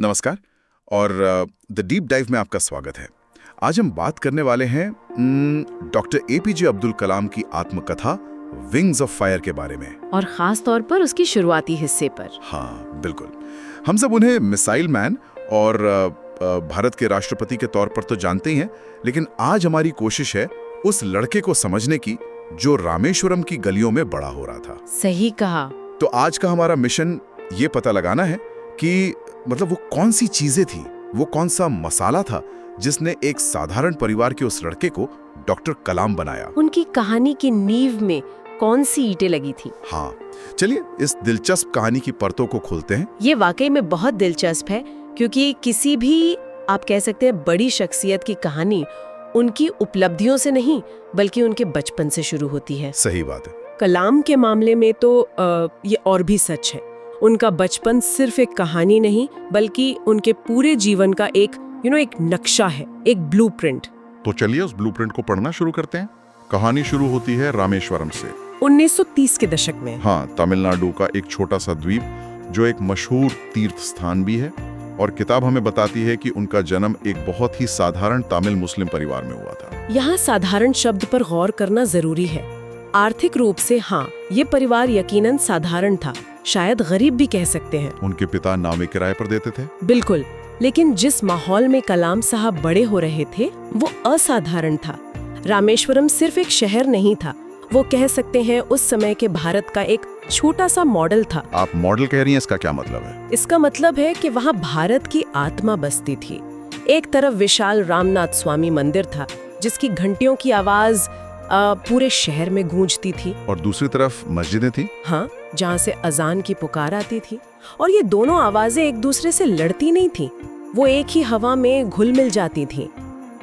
नमस्कार और the deep dive में आपका स्वागत है। आज हम बात करने वाले हैं डॉक्टर एपीजे अब्दुल कलाम की आत्मकथा विंग्स ऑफ फायर के बारे में, और खास तौर पर उसकी शुरुआती हिस्से पर। हाँ बिल्कुल। हम सब उन्हें मिसाइल मैन और भारत के राष्ट्रपति के तौर पर तो जानते ही हैं, लेकिन आज हमारी कोशिश है उस लड़के को समझने की जो रामेश्वरम की गलियों में बड़ा हो रहा था। सही कहा। तो आज का हमारा मिशन ये पता लगाना है कि मतलब वो कौन सी चीजें थी, वो कौन सा मसाला था जिसने एक साधारण परिवार के उस लड़के को डॉक्टर कलाम बनाया। उनकी कहानी की नींव में कौन सी ईंटें लगी थी। हाँ, चलिए इस दिलचस्प कहानी की परतों को खोलते हैं। ये वाकई में बहुत दिलचस्प है, क्योंकि किसी भी आप कह सकते हैं बड़ी शख्सियत की कहानी उनकी उपलब्धियों से नहीं बल्कि उनके बचपन से शुरू होती है। सही बात है। कलाम के मामले में तो ये और भी सच है। उनका बचपन सिर्फ एक कहानी नहीं बल्कि उनके पूरे जीवन का एक एक नक्शा है, एक ब्लूप्रिंट। तो चलिए उस ब्लूप्रिंट को पढ़ना शुरू करते हैं। कहानी शुरू होती है रामेश्वरम से। 1930 के दशक में। हाँ, तमिलनाडु का एक छोटा सा द्वीप जो एक मशहूर तीर्थ स्थान भी है, और किताब हमें बताती है कि उनका जन्म एक बहुत ही साधारण तमिल मुस्लिम परिवार में हुआ था। यहाँ साधारण शब्द पर गौर करना जरूरी है। आर्थिक रूप से हाँ, ये परिवार यकीनन साधारण था, शायद गरीब भी कह सकते हैं। उनके पिता नावे किराए पर देते थे। बिल्कुल, लेकिन जिस माहौल में कलाम साहब बड़े हो रहे थे वो असाधारण था। रामेश्वरम सिर्फ एक शहर नहीं था, वो कह सकते हैं उस समय के भारत का एक छोटा सा मॉडल था। आप मॉडल कह रही हैं, इसका क्या मतलब है? इसका मतलब है कि वहाँ भारत की आत्मा बसती थी। एक तरफ विशाल रामनाथ स्वामी मंदिर था जिसकी घंटियों की आवाज पूरे शहर में गूंजती थी, और दूसरी तरफ मस्जिदें थी। हाँ, जहाँ से अजान की पुकार आती थी, और ये दोनों आवाजें एक दूसरे से लड़ती नहीं थी, वो एक ही हवा में घुल मिल जाती थी।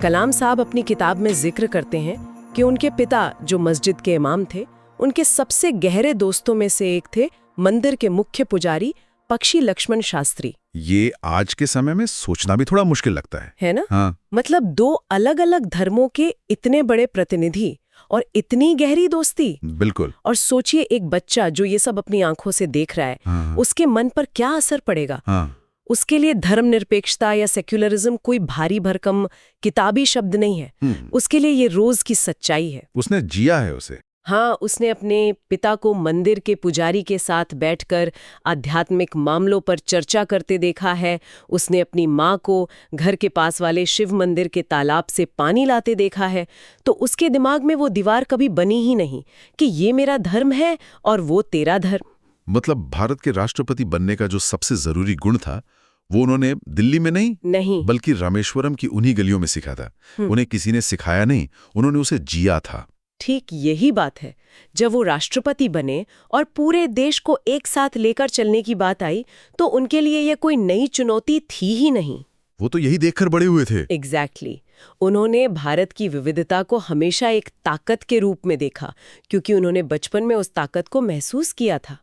कलाम साहब अपनी किताब में जिक्र करते हैं कि उनके पिता जो मस्जिद के इमाम थे, उनके सबसे गहरे दोस्तों में से एक थे मंदिर के मुख्य पुजारी पक्षी लक्ष्मण शास्त्री। ये आज के समय में सोचना भी थोड़ा मुश्किल लगता है ना? हाँ। मतलब दो अलग अलग धर्मों के इतने बड़े प्रतिनिधि और इतनी गहरी दोस्ती। बिल्कुल। और सोचिए एक बच्चा जो ये सब अपनी आंखों से देख रहा है, हाँ। उसके मन पर क्या असर पड़ेगा। हाँ। उसके लिए धर्मनिरपेक्षता या सेक्युलरिज्म कोई भारी भरकम किताबी शब्द नहीं है। उसके लिए ये रोज की सच्चाई है। उसने जिया है उसे। हाँ, उसने अपने पिता को मंदिर के पुजारी के साथ बैठकर आध्यात्मिक मामलों पर चर्चा करते देखा है। उसने अपनी माँ को घर के पास वाले शिव मंदिर के तालाब से पानी लाते देखा है। तो उसके दिमाग में वो दीवार कभी बनी ही नहीं कि ये मेरा धर्म है और वो तेरा धर्म। मतलब भारत के राष्ट्रपति बनने का जो सबसे जरूरी गुण था वो उन्होंने दिल्ली में नहीं बल्कि रामेश्वरम की उन्हीं गलियों में सीखा था। उन्हें किसी ने सिखाया नहीं, उन्होंने उसे जिया था। ठीक यही बात है। जब वो राष्ट्रपति बने और पूरे देश को एक साथ लेकर चलने की बात आई तो उनके लिए ये कोई नई चुनौती थी ही नहीं। वो तो यही देखकर बड़े हुए थे। एग्जैक्टली। उन्होंने भारत की विविधता को हमेशा एक ताकत के रूप में देखा, क्योंकि उन्होंने बचपन में उस ताकत को महसूस किया था।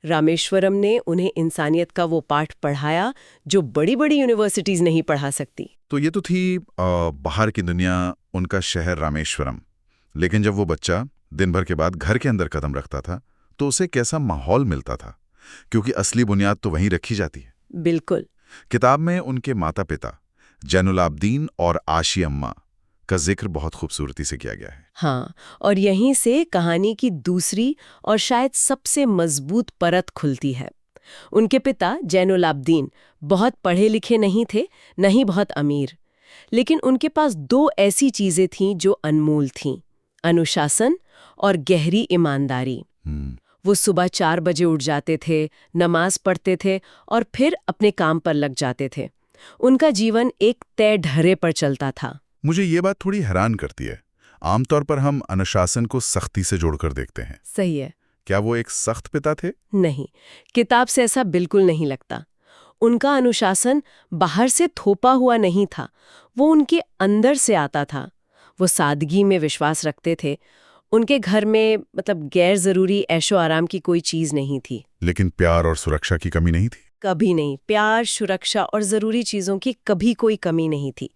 रामेश्वरम ने उन्हें इंसानियत का वो पाठ पढ़ाया जो बड़ी बड़ी यूनिवर्सिटीज नहीं पढ़ा सकती। तो ये तो थी बाहर की दुनिया, उनका शहर रामेश्वरम। लेकिन जब वो बच्चा दिन भर के बाद घर के अंदर कदम रखता था तो उसे कैसा माहौल मिलता था, क्योंकि असली बुनियाद तो वहीं रखी जाती है। बिल्कुल। किताब में उनके माता पिता जैनुलाब्दीन और आशी अम्मा का जिक्र बहुत खूबसूरती से किया गया है। हाँ, और यहीं से कहानी की दूसरी और शायद सबसे मजबूत परत खुलती है। उनके पिता जैनुलाब्दीन बहुत पढ़े लिखे नहीं थे, न ही बहुत अमीर, लेकिन उनके पास दो ऐसी चीजें थीं जो अनमोल थीं: अनुशासन और गहरी ईमानदारी। वो सुबह 4 बजे उठ जाते थे, नमाज पढ़ते थे और फिर अपने काम पर लग जाते थे। उनका जीवन एक तय ढर्रे पर चलता था। मुझे ये बात थोड़ी हैरान करती है। आमतौर पर हम अनुशासन को सख्ती से जोड़कर देखते हैं। सही है। क्या वो एक सख्त पिता थे? नहीं, किताब से ऐसा बिल्कुल नहीं लगता। उनका अनुशासन बाहर से थोपा हुआ नहीं था, वो उनके अंदर से आता था। वो सादगी में विश्वास रखते थे। उनके घर में गैर जरूरी ऐशो आराम की कोई चीज नहीं थी। लेकिन प्यार और सुरक्षा की कमी नहीं थी? कभी नहीं। प्यार, सुरक्षा और जरूरी चीजों की कभी कोई कमी नहीं थी।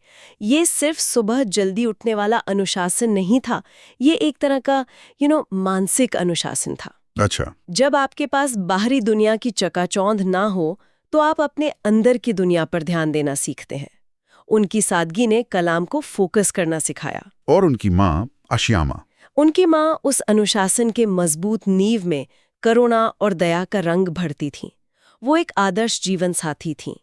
ये सिर्फ सुबह जल्दी उठने वाला अनुशासन नहीं था, ये एक तरह का मानसिक अनुशासन था। अच्छा। जब आपके पास बाहरी दुनिया की चकाचौंध ना हो तो आप अपने अंदर की दुनिया पर ध्यान देना सीखते हैं। उनकी सादगी ने कलाम को फोकस करना सिखाया। और उनकी माँ अशियामा, उनकी माँ उस अनुशासन के मजबूत नींव में करुणा और दया का रंग भरती थीं। वो एक आदर्श जीवन साथी थीं।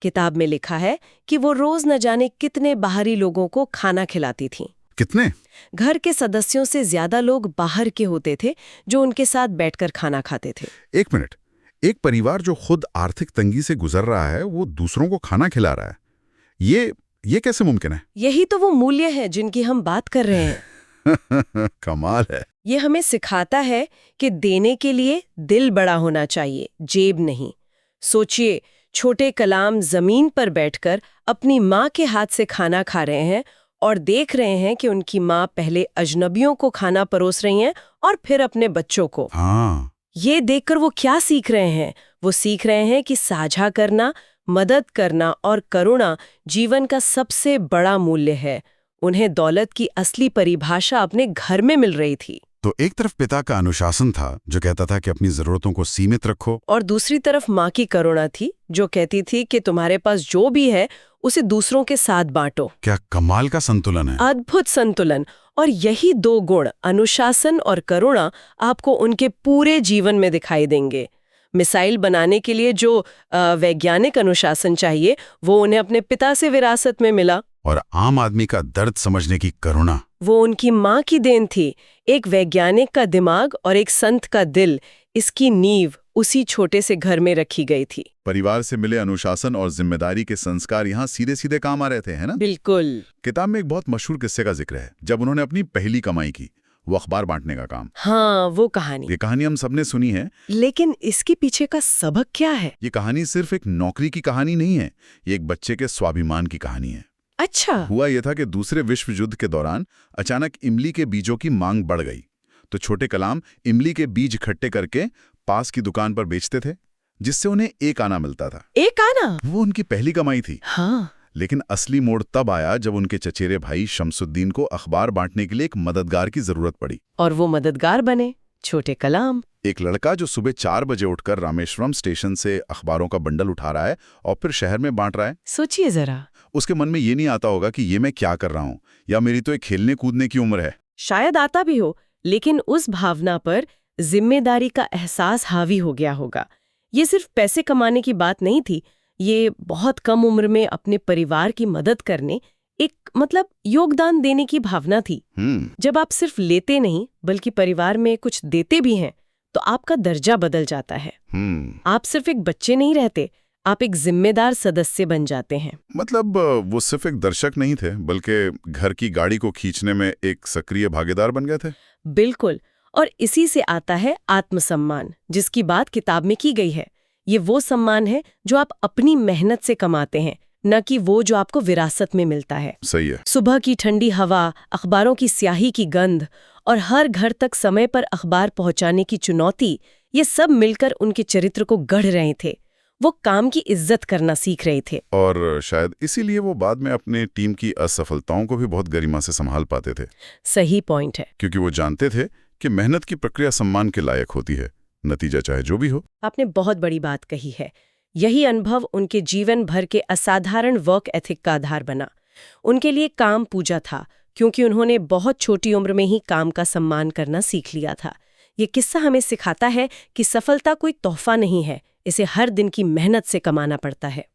किताब में लिखा है कि वो रोज न जाने कितने बाहरी लोगों को खाना खिलाती थीं। कितने? घर के सदस्यों से ज्यादा लोग बाहर के होते थे जो उनके साथ बैठकर खाना खाते थे। एक मिनट, एक परिवार जो खुद आर्थिक तंगी से गुजर रहा है वो दूसरों को खाना खिला रहा है, ये कैसे मुमकिन है? यही तो वो मूल्य है जिनकी हम बात कर रहे हैं। कमाल है। ये हमें सिखाता है कि देने के लिए दिल बड़ा होना चाहिए, जेब नहीं। सोचिए, छोटे कलाम जमीन पर बैठकर अपनी माँ के हाथ से खाना खा रहे हैं और देख रहे हैं कि उनकी माँ पहले अजनबियों को खाना परोस रही हैं और फिर अपने बच्चों को। हाँ। ये देखकर वो क्या सीख रहे हैं? वो सीख रहे हैं कि साझा करना, मदद करना और करुणा जीवन का सबसे बड़ा मूल्य है। उन्हें दौलत की असली परिभाषा अपने घर में मिल रही थी। तो एक तरफ पिता का अनुशासन था जो कहता था कि अपनी जरूरतों को सीमित रखो, और दूसरी तरफ माँ की करुणा थी जो कहती थी कि तुम्हारे पास जो भी है उसे दूसरों के साथ बांटो। क्या कमाल का संतुलन है। अद्भुत संतुलन। और यही दो गुण, अनुशासन और करुणा, आपको उनके पूरे जीवन में दिखाई देंगे। मिसाइल बनाने के लिए जो वैज्ञानिक अनुशासन चाहिए वो उन्हें अपने पिता से विरासत में मिला। और आम आदमी का दर्द समझने की करुणा, वो उनकी माँ की देन थी। एक वैज्ञानिक का दिमाग और एक संत का दिल, इसकी नींव उसी छोटे से घर में रखी गई थी। परिवार से मिले अनुशासन और जिम्मेदारी के संस्कार यहाँ सीधे सीधे काम आ रहे थे, है ना? बिल्कुल। किताब में एक बहुत मशहूर किस्से का जिक्र है जब उन्होंने अपनी पहली कमाई की, वो अखबार बांटने का काम। हाँ, वो कहानी। ये कहानी हम सबने सुनी है, लेकिन इसके पीछे का सबक क्या है? ये कहानी सिर्फ एक नौकरी की कहानी नहीं है, ये एक बच्चे के स्वाभिमान की कहानी है। अच्छा। हुआ यह था कि दूसरे विश्व युद्ध के दौरान अचानक इमली के बीजों की मांग बढ़ गई, तो छोटे कलाम इमली के बीज इकट्ठे करके पास की दुकान पर बेचते थे, जिससे उन्हें एक आना मिलता था। एक आना? वो उनकी पहली कमाई थी। हाँ। लेकिन असली मोड़ तब आया जब उनके चचेरे भाई शमसुद्दीन को अखबार बांटने के लिए एक मददगार की जरूरत पड़ी। और वो मददगार बने छोटे कलाम। एक लड़का जो सुबह 4 बजे उठकर रामेश्वरम स्टेशन से अखबारों का बंडल उठा रहा है और फिर शहर में बांट रहा है। सोचिए जरा, उसके मन में ये नहीं आता होगा कि ये मैं क्या कर रहा हूं, या मेरी तो एक खेलने कूदने की उम्र है। शायद आता भी हो, लेकिन उस भावना पर जिम्मेदारी का एहसास हावी हो गया होगा। ये सिर्फ पैसे कमाने की बात नहीं थी, ये बहुत कम उम्र में अपने परिवार की मदद करने, एक योगदान देने की भावना थी। जब आप सिर्फ लेते नहीं बल्कि परिवार में कुछ देते भी हैं तो आपका दर्जा बदल जाता है। आप सिर्फ एक बच्चे नहीं रहते, आप एक जिम्मेदार सदस्य बन जाते हैं। मतलब वो सिर्फ एक दर्शक नहीं थे बल्कि घर की गाड़ी को खींचने में एक सक्रिय भागीदार बन गए थे। बिल्कुल। और इसी से आता है आत्मसम्मान, जिसकी बात किताब में की गई है। ये वो सम्मान है जो आप अपनी मेहनत से कमाते हैं, न कि वो जो आपको विरासत में मिलता है। सही है। सुबह की ठंडी हवा, अखबारों की स्याही की गंध और हर घर तक समय पर अखबार पहुंचाने की चुनौती, ये सब मिलकर उनके चरित्र को गढ़ रहे थे। वो काम की इज्जत करना सीख रहे थे। और शायद इसीलिए वो बाद में अपने टीम की असफलताओं को भी बहुत गरिमा से संभाल पाते थे। सही पॉइंट है। क्योंकि वो जानते थे कि मेहनत की प्रक्रिया सम्मान के लायक होती है, नतीजा चाहे जो भी हो। आपने बहुत बड़ी बात कही है। यही अनुभव उनके जीवन भर के असाधारण वर्क एथिक का आधार बना। उनके लिए काम पूजा था, क्योंकि उन्होंने बहुत छोटी उम्र में ही काम का सम्मान करना सीख लिया था। ये किस्सा हमें सिखाता है कि सफलता कोई तोहफा नहीं है, इसे हर दिन की मेहनत से कमाना पड़ता है।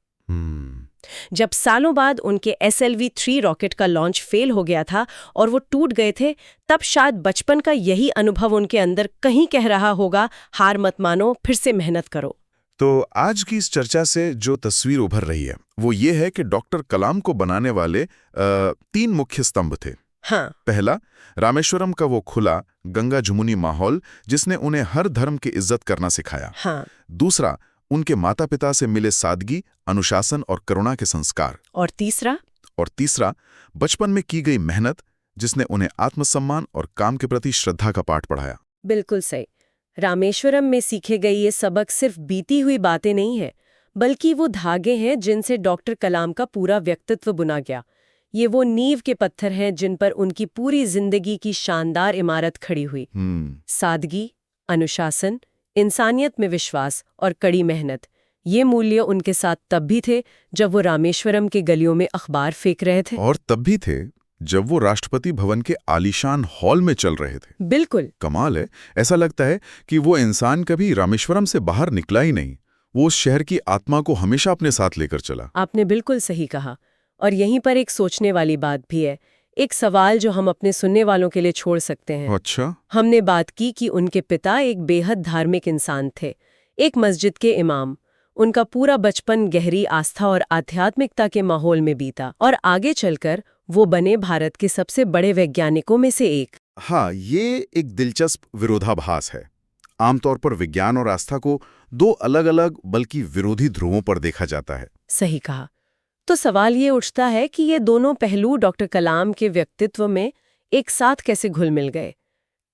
जब सालों बाद उनके SLV-3 रॉकेट का लॉन्च फेल हो गया था और वो टूट गए थे, तब शायद बचपन का यही अनुभव उनके अंदर कहीं कह रहा होगा, हार मत मानो, फिर से मेहनत करो। तो आज की इस चर्चा से जो तस्वीर उभर रही है वो ये है कि डॉक्टर कलाम को बनाने वाले 3 मुख्य स्तंभ थे। हाँ। पहला, रामेश्वरम का वो खुला गंगा जमुनी माहौल जिसने उन्हें हर धर्म की इज्जत करना सिखाया। हाँ। दूसरा, उनके माता पिता से मिले सादगी, अनुशासन और करुणा के संस्कार। और तीसरा, बचपन में की गई मेहनत जिसने उन्हें आत्मसम्मान और काम के प्रति श्रद्धा का पाठ पढ़ाया। बिल्कुल सही। रामेश्वरम में सीखे गए ये सबक सिर्फ बीती हुई बातें नहीं है, बल्कि वो धागे हैं जिनसे डॉक्टर कलाम का पूरा व्यक्तित्व बुना गया। ये वो नींव के पत्थर हैं जिन पर उनकी पूरी जिंदगी की शानदार इमारत खड़ी हुई। सादगी, अनुशासन, इंसानियत में विश्वास और कड़ी मेहनत, ये मूल्य उनके साथ तब भी थे जब वो रामेश्वरम के गलियों में अखबार फेंक रहे थे। और तब भी थे जब वो राष्ट्रपति भवन के आलीशान हॉल में चल रहे थे। बिल्कुल। कमाल है, ऐसा लगता है कि वो इंसान कभी रामेश्वरम से बाहर निकला ही नहीं। वो उस शहर की आत्मा को हमेशा अपने साथ लेकर चला। आपने बिल्कुल सही कहा। और यहीं पर एक सोचने वाली बात भी है, एक सवाल जो हम अपने सुनने वालों के लिए छोड़ सकते हैं। अच्छा। हमने बात की कि उनके पिता एक बेहद धार्मिक इंसान थे, एक मस्जिद के इमाम। उनका पूरा बचपन गहरी आस्था और आध्यात्मिकता के माहौल में बीता और आगे चलकर वो बने भारत के सबसे बड़े वैज्ञानिकों में से एक। हाँ, ये एक दिलचस्प विरोधाभास है। आमतौर पर विज्ञान और आस्था को दो अलग-अलग बल्कि विरोधी ध्रुवों पर देखा जाता है। सही कहा। तो सवाल ये उठता है कि ये दोनों पहलू डॉक्टर कलाम के व्यक्तित्व में एक साथ कैसे घुल मिल गए?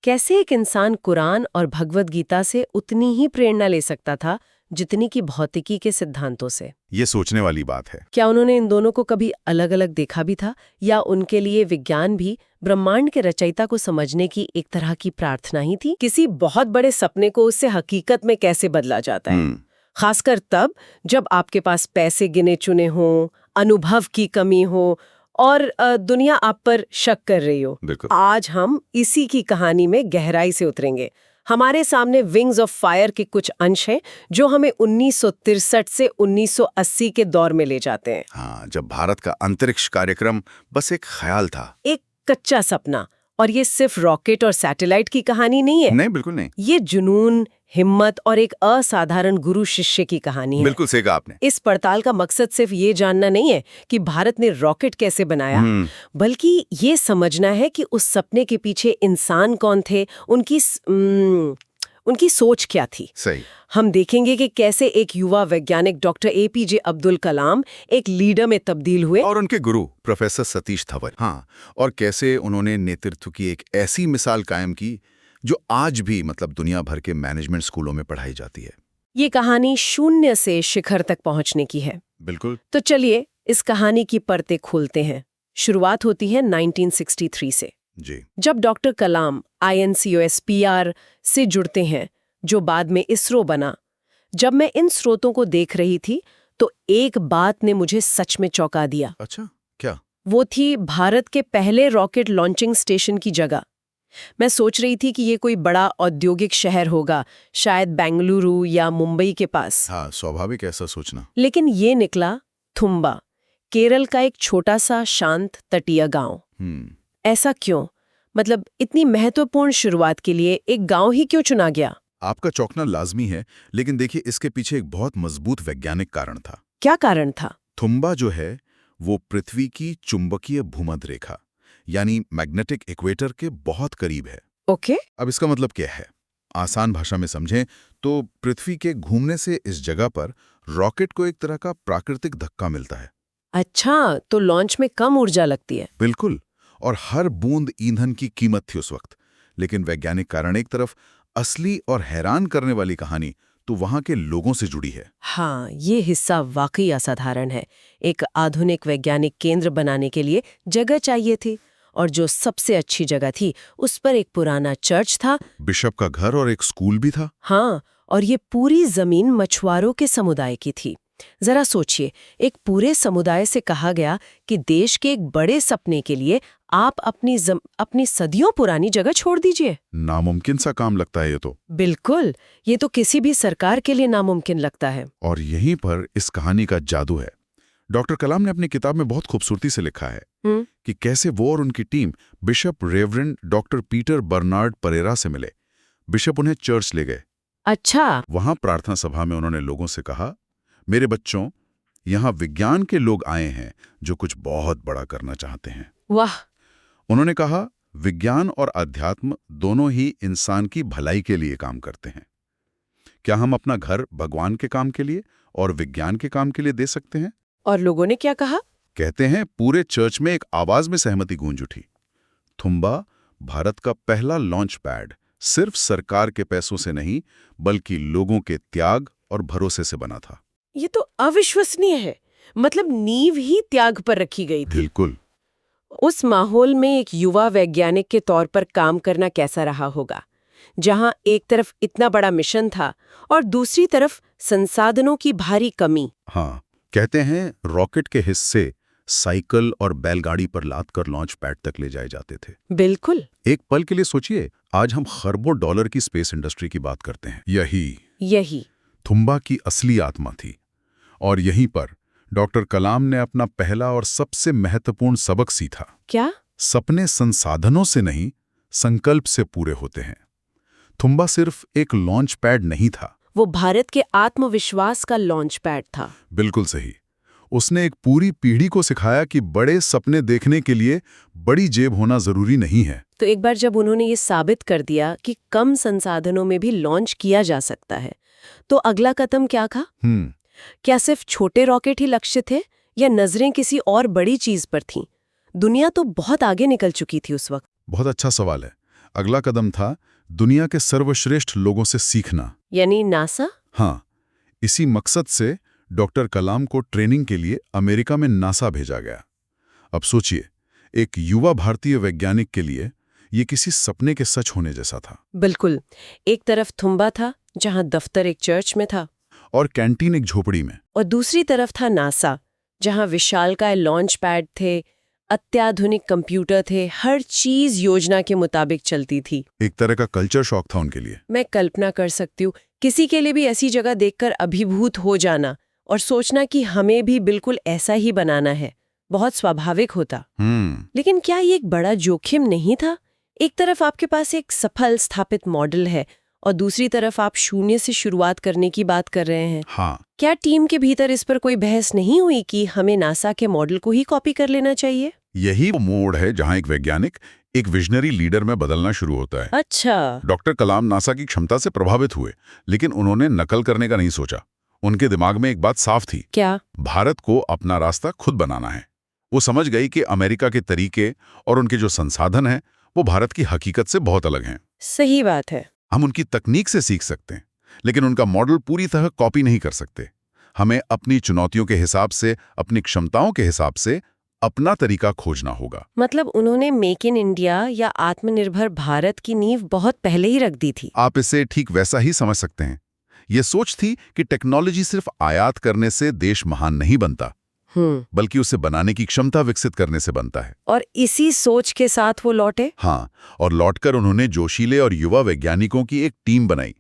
कैसे एक इंसान कुरान और भगवद गीता से उतनी ही प्रेरणा ले सकता था जितनी कि भौतिकी के सिद्धांतों से? ये सोचने वाली बात है। क्या उन्होंने इन दोनों को कभी अलग-अलग देखा भी था, या उनके लिए विज्ञान भी ब्रह्मांड के रचयिता को समझने की एक तरह की प्रार्थना ही थी? किसी बहुत बड़े सपने को उससे हकीकत में कैसे बदला जाता है, खासकर तब जब आपके पास पैसे गिने चुने हों, अनुभव की कमी हो और दुनिया आप पर शक कर रही हो। आज हम इसी की कहानी में गहराई से उतरेंगे। हमारे सामने विंग्स ऑफ फायर के कुछ अंश हैं जो हमें 1963 से 1980 के दौर में ले जाते हैं। हाँ, जब भारत का अंतरिक्ष कार्यक्रम बस एक ख्याल था, एक कच्चा सपना। और ये सिर्फ रॉकेट और सैटेलाइट की कहानी नहीं है। नहीं, बिल्कुल नहीं। ये जुनून, हिम्मत और एक असाधारण गुरु शिष्य की कहानी है। बिल्कुल सही कहा आपने। इस पड़ताल का मकसद सिर्फ ये जानना नहीं है कि भारत ने रॉकेट कैसे बनाया, बल्कि ये समझना है कि उस सपने के पीछे इंसान कौन थे, उनकी सोच क्या थी। सही। हम देखेंगे कि कैसे एक युवा वैज्ञानिक डॉक्टर APJ अब्दुल कलाम एक लीडर में तब्दील हुए, और उनके गुरु प्रोफेसर सतीश धवन। हाँ, और कैसे उन्होंने नेतृत्व की एक ऐसी मिसाल कायम की जो आज भी दुनिया भर के मैनेजमेंट स्कूलों में पढ़ाई जाती है। ये कहानी शून्य से शिखर तक पहुंचने की है। बिल्कुल। तो चलिए इस कहानी की परतें खोलते हैं। शुरुआत होती है 1963 से, जी, जब डॉक्टर कलाम INCOSPR से जुड़ते हैं, जो बाद में इसरो बना। जब मैं इन स्रोतों को देख रही थी तो एक बात ने मुझे सच में चौंका दिया। अच्छा, क्या? वो थी भारत के पहले रॉकेट लॉन्चिंग स्टेशन की जगह। मैं सोच रही थी कि ये कोई बड़ा औद्योगिक शहर होगा, शायद बेंगलुरु या मुंबई के पास। हाँ, स्वाभाविक ऐसा सोचना। लेकिन ये निकला थुम्बा, केरल का एक छोटा सा शांत तटीय गांव। ऐसा क्यों? इतनी महत्वपूर्ण शुरुआत के लिए एक गांव ही क्यों चुना गया? आपका चौंकना लाजमी है, लेकिन देखिए इसके पीछे एक बहुत मजबूत वैज्ञानिक कारण था। क्या कारण था? थुम्बा जो है वो पृथ्वी की चुंबकीय भूमध्य रेखा यानी मैग्नेटिक इक्वेटर के बहुत करीब है। ओके। अब इसका मतलब क्या है? आसान भाषा में समझें तो पृथ्वी के घूमने से इस जगह पर रॉकेट को एक तरह का प्राकृतिक धक्का मिलता है। अच्छा, तो लॉन्च में कम ऊर्जा लगती है। बिल्कुल, और हर बूंद ईंधन की कीमत थी उस वक्त। लेकिन वैज्ञानिक कारण एक तरफ, असली और हैरान करने वाली कहानी तो वहां के लोगों से जुड़ी है। हाँ, ये हिस्सा वाकई असाधारण है। एक आधुनिक वैज्ञानिक केंद्र बनाने के लिए जगह चाहिए थी, और जो सबसे अच्छी जगह थी उस पर एक पुराना चर्च था, बिशप का घर और एक स्कूल भी था। हाँ, और ये पूरी जमीन मछुआरों के समुदाय की थी। जरा सोचिए, एक पूरे समुदाय से कहा गया कि देश के एक बड़े सपने के लिए आप अपनी सदियों पुरानी जगह छोड़ दीजिए। नामुमकिन सा काम लगता है ये तो। बिल्कुल, ये तो किसी भी सरकार के लिए नामुमकिन लगता है। और यहीं पर इस कहानी का जादू है। डॉक्टर कलाम ने अपनी किताब में बहुत खूबसूरती से लिखा है कि कैसे वो और उनकी team bishop reverend doctor Peter Bernard Pereira से मिले। बिशप उन्हें चर्च ले गए। अच्छा। वहां प्रार्थना सभा में उन्होंने लोगों से कहा, मेरे बच्चों, यहाँ विज्ञान के लोग आए हैं जो कुछ बहुत बड़ा करना चाहते हैं। वाह। उन्होंने कहा, विज्ञान और अध्यात्म दोनों ही इंसान की भलाई के लिए काम करते हैं। क्या हम अपना घर भगवान के काम के लिए और विज्ञान के काम के लिए दे सकते हैं? और लोगों ने क्या कहा? कहते हैं पूरे चर्च में एक आवाज में सहमति गूंज उठी। थुम्बा भारत का पहला लॉन्च पैड सिर्फ सरकार के पैसों से नहीं, बल्कि लोगों के त्याग और भरोसे से बना था। ये तो अविश्वसनीय है। नींव ही त्याग पर रखी गई थी। बिल्कुल। उस माहौल में एक युवा वैज्ञानिक के तौर पर काम करना कैसा रहा होगा? जहां एक तरफ इतना बड़ा मिशन था और दूसरी तरफ संसाधनों की भारी कमी। हाँ, कहते हैं रॉकेट के हिस्से साइकिल और बैलगाड़ी पर लाद कर लॉन्च पैड तक ले जाए जाते थे। बिल्कुल। एक पल के लिए सोचिए, आज हम खरबों डॉलर की स्पेस इंडस्ट्री की बात करते हैं। यही थुम्बा की असली आत्मा थी। और यहीं पर डॉक्टर कलाम ने अपना पहला और सबसे महत्वपूर्ण सबक सीखा। क्या? सपने संसाधनों से नहीं, संकल्प से पूरे होते हैं। थुम्बा सिर्फ एक लॉन्च पैड नहीं था, वो भारत के आत्मविश्वास का लॉन्च पैड था। बिल्कुल सही। उसने एक पूरी पीढ़ी को सिखाया कि बड़े सपने देखने के लिए बड़ी जेब होना जरूरी नहीं है। तो एक बार जब उन्होंने ये साबित कर दिया कि कम संसाधनों में भी लॉन्च किया जा सकता है, तो अगला कदम क्या था? क्या सिर्फ छोटे रॉकेट ही लक्ष्य थे या नजरें किसी और बड़ी चीज पर थीं? दुनिया तो बहुत आगे निकल चुकी थी उस वक्त। बहुत अच्छा सवाल है। अगला कदम था दुनिया के सर्वश्रेष्ठ लोगों से सीखना, यानी नासा। हाँ, इसी मकसद से डॉक्टर कलाम को ट्रेनिंग के लिए अमेरिका में नासा भेजा गया। अब सोचिए, एक युवा भारतीय वैज्ञानिक के लिए ये किसी सपने के सच होने जैसा था। बिल्कुल। एक तरफ थुम्बा था, जहां दफ्तर एक चर्च में था और कैंटीन एक झोपड़ी में, और दूसरी तरफ था नासा, जहां विशालकाय लॉन्च पैड थे, अत्याधुनिक कंप्यूटर थे, हर चीज योजना के मुताबिक चलती थी। एक तरह का कल्चर शॉक था उनके लिए। मैं कल्पना कर सकती हूँ किसी के लिए भी ऐसी जगह देखकर अभिभूत हो जाना और सोचना कि हमें भी बिल्कुल ऐसा ही बनाना है, बहुत स्वाभाविक होता। लेकिन क्या ये एक बड़ा जोखिम नहीं था? एक तरफ आपके पास एक सफल स्थापित मॉडल है और दूसरी तरफ आप शून्य से शुरुआत करने की बात कर रहे हैं। हाँ। क्या टीम के भीतर इस पर कोई बहस नहीं हुई कि हमें नासा के मॉडल को ही कॉपी कर लेना चाहिए? यही वो मोड़ है जहां एक वैज्ञानिक एक विजनरी लीडर में बदलना शुरू होता है। अच्छा। डॉक्टर कलाम नासा की क्षमता से प्रभावित हुए, लेकिन उन्होंने नकल करने का नहीं सोचा। उनके दिमाग में एक बात साफ थी। क्या? भारत को अपना रास्ता खुद बनाना है। वो समझ गई कि अमेरिका के तरीके और उनके जो संसाधन हैं, वो भारत की हकीकत से बहुत अलग हैं। सही बात है। हम उनकी तकनीक से सीख सकते हैं, लेकिन उनका मॉडल पूरी तरह कॉपी नहीं कर सकते। हमें अपनी चुनौतियों के हिसाब से, अपनी क्षमताओं के हिसाब से अपना तरीका खोजना होगा। मतलब उन्होंने मेक इन इंडिया या आत्मनिर्भर भारत की नींव बहुत पहले ही रख दी थी। आप इसे ठीक वैसा ही समझ सकते हैं। ये सोच थी कि टेक्नोलॉजी सिर्फ आयात करने से देश महान नहीं बनता, बल्कि उसे बनाने की क्षमता विकसित करने से बनता है। और इसी सोच के साथ वो लौटे। हाँ, और लौटकर उन्होंने जोशीले और युवा वैज्ञानिकों की एक टीम बनाई।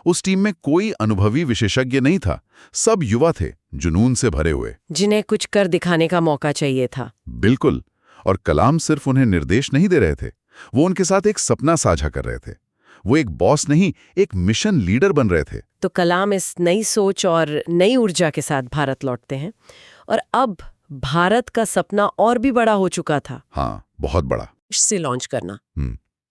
उस टीम में कोई अनुभवी विशेषज्ञ नहीं था, सब युवा थे, जुनून से भरे हुए, जिन्हें कुछ कर दिखाने का मौका चाहिए था। बिल्कुल। और कलाम सिर्फ उन्हें निर्देश नहीं दे रहे थे, वो उनके साथ एक सपना साझा कर रहे थे। वो एक बॉस नहीं, एक मिशन लीडर बन रहे थे। तो कलाम इस नई सोच और नई ऊर्जा के साथ भारत लौटते हैं और अब भारत का सपना और भी बड़ा हो चुका था। हाँ, बहुत बड़ा। इससे लॉन्च करना,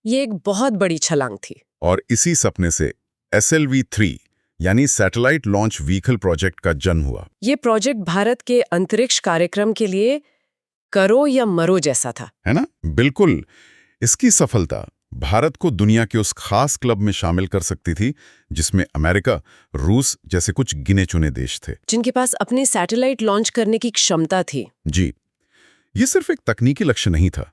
ये एक बहुत बड़ी छलांग थी। और इसी सपने से SLV-3 यानी सैटेलाइट लॉन्च व्हीकल प्रोजेक्ट का जन्म हुआ। ये प्रोजेक्ट भारत के अंतरिक्ष कार्यक्रम के लिए करो या मरो जैसा था, है ना? बिल्कुल। इसकी सफलता भारत को दुनिया के उस खास क्लब में शामिल कर सकती थी जिसमें अमेरिका, रूस जैसे कुछ गिने चुने देश थे, जिनके पास अपने सैटेलाइट लॉन्च करने की क्षमता थी। जी, ये सिर्फ एक तकनीकी लक्ष्य नहीं था,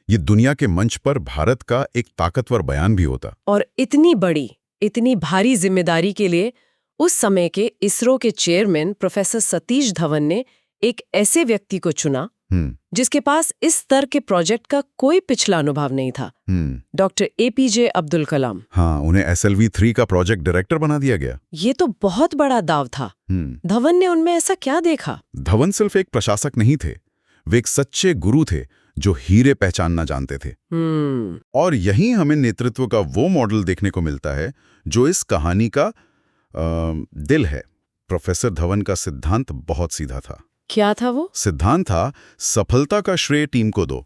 ये दुनिया के मंच पर भारत का एक ताकतवर बयान भी होता। और इतनी बड़ी, इतनी भारी जिम्मेदारी के लिए उस समय के इसरो के चेयरमैन प्रोफेसर सतीश धवन ने एक ऐसे व्यक्ति को चुना जिसके पास इस स्तर के प्रोजेक्ट का कोई पिछला अनुभव नहीं था, डॉक्टर APJ अब्दुल कलाम। हाँ, उन्हें SLV-3 का प्रोजेक्ट डायरेक्टर बना दिया गया। ये तो बहुत बड़ा दाव था। धवन ने उनमें ऐसा क्या देखा? धवन सिर्फ एक प्रशासक नहीं थे, वे एक सच्चे गुरु थे जो हीरे पहचानना जानते थे। और यहीं हमें नेतृत्व का वो मॉडल देखने को मिलता है जो इस कहानी का दिल है। प्रोफेसर धवन का सिद्धांत बहुत सीधा था। क्या था वो सिद्धांत? था सफलता का श्रेय टीम को दो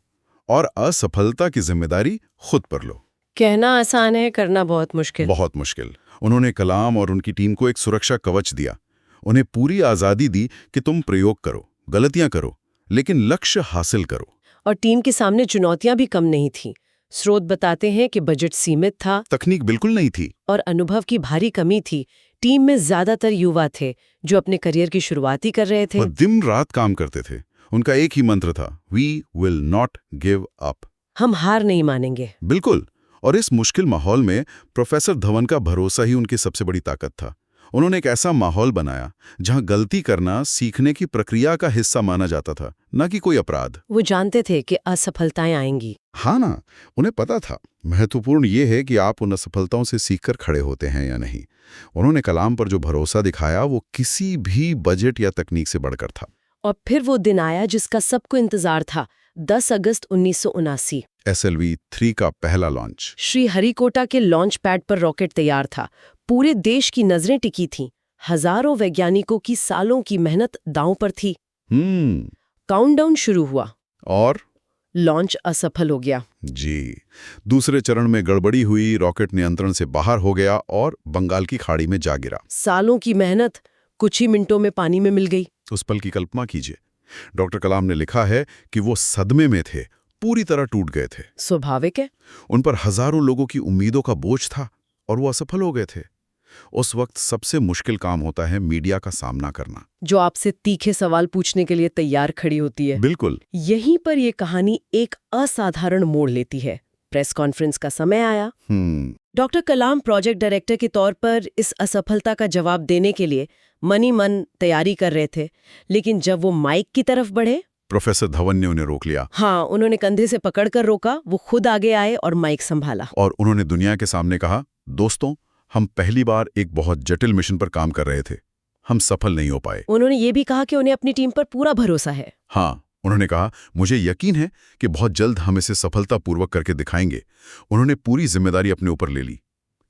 और असफलता की जिम्मेदारी खुद पर लो। कहना आसान है, करना बहुत मुश्किल। बहुत मुश्किल। उन्होंने कलाम और उनकी टीम को एक सुरक्षा कवच दिया, उन्हें पूरी आजादी दी कि तुम प्रयोग करो, गलतियां करो, लेकिन लक्ष्य हासिल करो। और टीम के सामने चुनौतियां भी कम नहीं थी। स्रोत बताते हैं कि बजट सीमित था, तकनीक बिल्कुल नहीं थी और अनुभव की भारी कमी थी। टीम में ज्यादातर युवा थे जो अपने करियर की शुरुआत ही कर रहे थे। वो दिन रात काम करते थे। उनका एक ही मंत्र था, we will not give up. हम हार नहीं मानेंगे। बिल्कुल। और इस मुश्किल माहौल में प्रोफेसर धवन का भरोसा ही उनकी सबसे बड़ी ताकत था। उन्होंने एक ऐसा माहौल बनाया जहां गलती करना सीखने की प्रक्रिया का हिस्सा माना जाता था, न कि कोई अपराध। वो जानते थे कि असफलताएं आएंगी। हाँ ना, उन्हें पता था। महत्वपूर्ण ये है कि आप उन असफलताओं से सीखकर खड़े होते हैं या नहीं। उन्होंने कलाम पर जो भरोसा दिखाया वो किसी भी बजट या तकनीक से बढ़कर था। और फिर वो दिन आया जिसका सबको इंतजार था, 10 अगस्त 1979। SLV-3 का पहला लॉन्च। श्रीहरिकोटा के लॉन्च पैड पर रॉकेट तैयार था। पूरे देश की नजरें टिकी थीं। हजारों वैज्ञानिकों की सालों की मेहनत दांव पर थी। काउंटडाउन शुरू हुआ और लॉन्च असफल हो गया। जी, दूसरे चरण में गड़बड़ी हुई, रॉकेट नियंत्रण से बाहर हो गया और बंगाल की खाड़ी में जा गिरा। सालों की मेहनत कुछ ही मिनटों में पानी में मिल गई। उस पल की कल्पना कीजिए। डॉक्टर कलाम ने लिखा है कि वो सदमे में थे, पूरी तरह टूट गए थे। स्वाभाविक है। उन पर हजारों लोगों की उम्मीदों का बोझ था और वो असफल हो गए थे। उस वक्त सबसे मुश्किल काम होता है मीडिया का सामना करना, जो आपसे तीखे सवाल पूछने के लिए तैयार खड़ी होती है। बिल्कुल। यहीं पर यह कहानी एक असाधारण मोड़ लेती है। प्रेस कॉन्फ्रेंस का समय आया। डॉक्टर कलाम प्रोजेक्ट डायरेक्टर के तौर पर इस असफलता का जवाब देने के लिए मनी मन तैयारी कर रहे थे, लेकिन जब वो माइक की तरफ बढ़े, प्रोफेसर धवन ने उन्हें रोक लिया। हाँ, उन्होंने कंधे से पकड़कर रोका। वो खुद आगे आए और माइक संभाला। और उन्होंने दुनिया के सामने कहा, दोस्तों, हम पहली बार एक बहुत जटिल मिशन पर काम कर रहे थे। हम सफल नहीं हो पाए। उन्होंने ये भी कहा कि उन्हें अपनी टीम पर पूरा भरोसा है। हाँ, उन्होंने कहा, मुझे यकीन है कि बहुत जल्द हम इसे सफलतापूर्वक करके दिखाएंगे। उन्होंने पूरी जिम्मेदारी अपने ऊपर ले ली।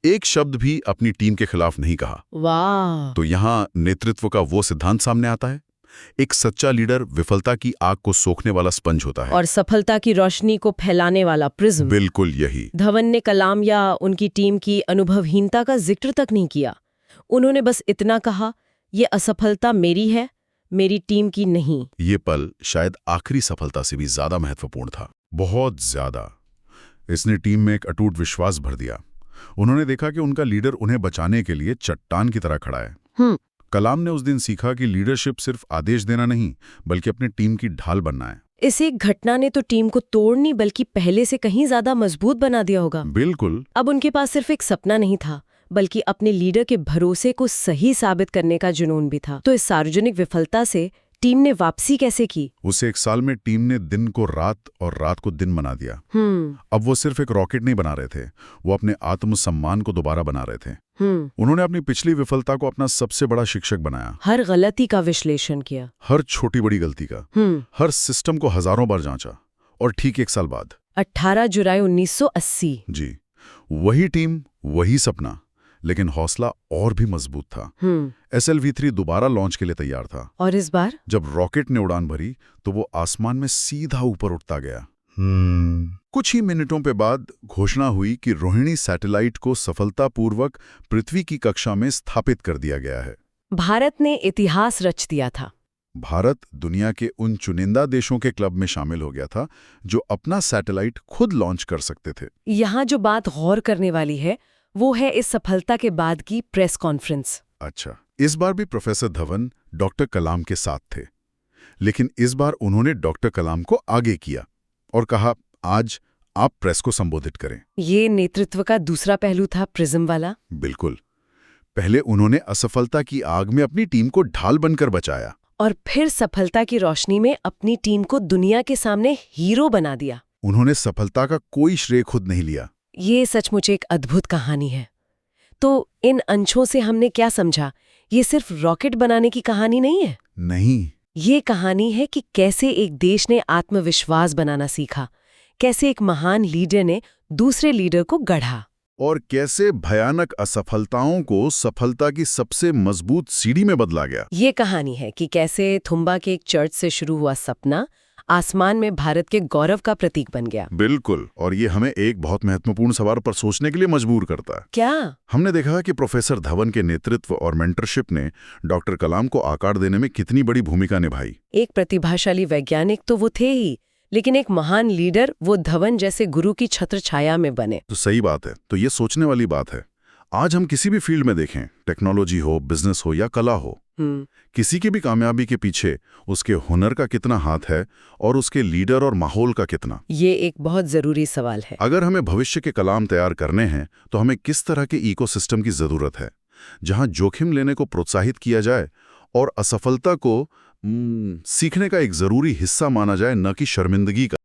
एक शब्द भी अपनी टीम के खिलाफ नहीं कहा। वाह! तो यहाँ नेतृत्व का वो सिद्धांत सामने आता है। एक सच्चा लीडर विफलता की आग को सोखने वाला स्पंज होता है और सफलता की रोशनी को फैलाने वाला प्रिज्म। बिल्कुल यही। धवन ने कलाम या उनकी टीम की अनुभवहीनता का जिक्र तक नहीं किया। उन्होंने बस इतना कहा, ये असफलता मेरी है, मेरी टीम की नहीं। ये पल शायद आखिरी सफलता से भी ज्यादा महत्वपूर्ण था, बहुत ज्यादा। इसने टीम में एक अटूट विश्वास भर दिया। उन्होंने देखा कि उनका लीडर उन्हें बचाने के लिए चट्टान की तरह खड़ा है। कलाम ने उस दिन सीखा कि लीडरशिप सिर्फ आदेश देना नहीं, बल्कि अपनी टीम की ढाल बनना है। इस एक घटना ने तो टीम को तोड़नी बल्कि पहले से कहीं ज्यादा मजबूत बना दिया होगा। बिल्कुल। अब उनके पास सिर्फ एक सपना नहीं था, बल्कि अपने लीडर के भरोसे को सही साबित करने का जुनून भी था। तो इस सार्वजनिक विफलता से टीम ने वापसी कैसे की? उस एक साल में टीम ने दिन को रात और रात को दिन बना दिया। अब वो सिर्फ एक रॉकेट नहीं बना रहे थे, वो अपने आत्मसम्मान को दोबारा बना रहे थे। उन्होंने अपनी पिछली विफलता को अपना सबसे बड़ा शिक्षक बनाया। हर गलती का विश्लेषण किया, हर छोटी बड़ी गलती का, हर सिस्टम को हजारों बार जांचा। और ठीक एक साल बाद 18 जुलाई 1980। जी, वही टीम, वही सपना, लेकिन हौसला और भी मजबूत था। SLV-3 दोबारा लॉन्च के लिए तैयार था। और इस बार जब रॉकेट ने उड़ान भरी तो वो आसमान में सीधा ऊपर उठता गया। कुछ ही मिनटों के बाद घोषणा हुई कि रोहिणी सैटेलाइट को सफलतापूर्वक पृथ्वी की कक्षा में स्थापित कर दिया गया है। भारत ने इतिहास रच दिया था। भारत दुनिया के उन चुनिंदा देशों के क्लब में शामिल हो गया था जो अपना सैटेलाइट खुद लॉन्च कर सकते थे। यहाँ जो बात गौर करने वाली है वो है इस सफलता के बाद की प्रेस कॉन्फ्रेंस। अच्छा, इस बार भी प्रोफेसर धवन डॉक्टर कलाम के साथ थे, लेकिन इस बार उन्होंने डॉक्टर कलाम को आगे किया और कहा, आज आप प्रेस को संबोधित करें। ये नेतृत्व का दूसरा पहलू था, प्रिज्म वाला। बिल्कुल। पहले उन्होंने असफलता की आग में अपनी टीम को ढाल बनकर बचाया और फिर सफलता की रोशनी में अपनी टीम को दुनिया के सामने हीरो बना दिया। उन्होंने सफलता का कोई श्रेय खुद नहीं लिया। ये सचमुच एक अद्भुत कहानी है। तो इन अंशों से हमने क्या समझा? ये सिर्फ रॉकेट बनाने की कहानी नहीं है। नहीं, ये कहानी है कि कैसे एक देश ने आत्मविश्वास बनाना सीखा, कैसे एक महान लीडर ने दूसरे लीडर को गढ़ा, और कैसे भयानक असफलताओं को सफलता की सबसे मजबूत सीढ़ी में बदला गया। ये कहानी है कि कैसे थुम्बा के एक चर्च से शुरू हुआ सपना आसमान में भारत के गौरव का प्रतीक बन गया। बिल्कुल। और ये हमें एक बहुत महत्वपूर्ण सवाल पर सोचने के लिए मजबूर करता है। क्या? हमने देखा कि प्रोफेसर धवन के नेतृत्व और मेंटरशिप ने डॉक्टर कलाम को आकार देने में कितनी बड़ी भूमिका निभाई। एक प्रतिभाशाली वैज्ञानिक तो वो थे ही, लेकिन एक महान लीडर वो धवन जैसे गुरु की छत्र छाया में बने। तो सही बात है। तो ये सोचने वाली बात है। आज हम किसी भी फील्ड में देखें, टेक्नोलॉजी हो, बिजनेस हो या कला हो, किसी की भी कामयाबी के पीछे उसके हुनर का कितना हाथ है और उसके लीडर और माहौल का कितना। ये एक बहुत जरूरी सवाल है। अगर हमें भविष्य के कलाम तैयार करने हैं तो हमें किस तरह के इकोसिस्टम की जरूरत है, जहां जोखिम लेने को प्रोत्साहित किया जाए और असफलता को सीखने का एक जरूरी हिस्सा माना जाए, न कि शर्मिंदगी का।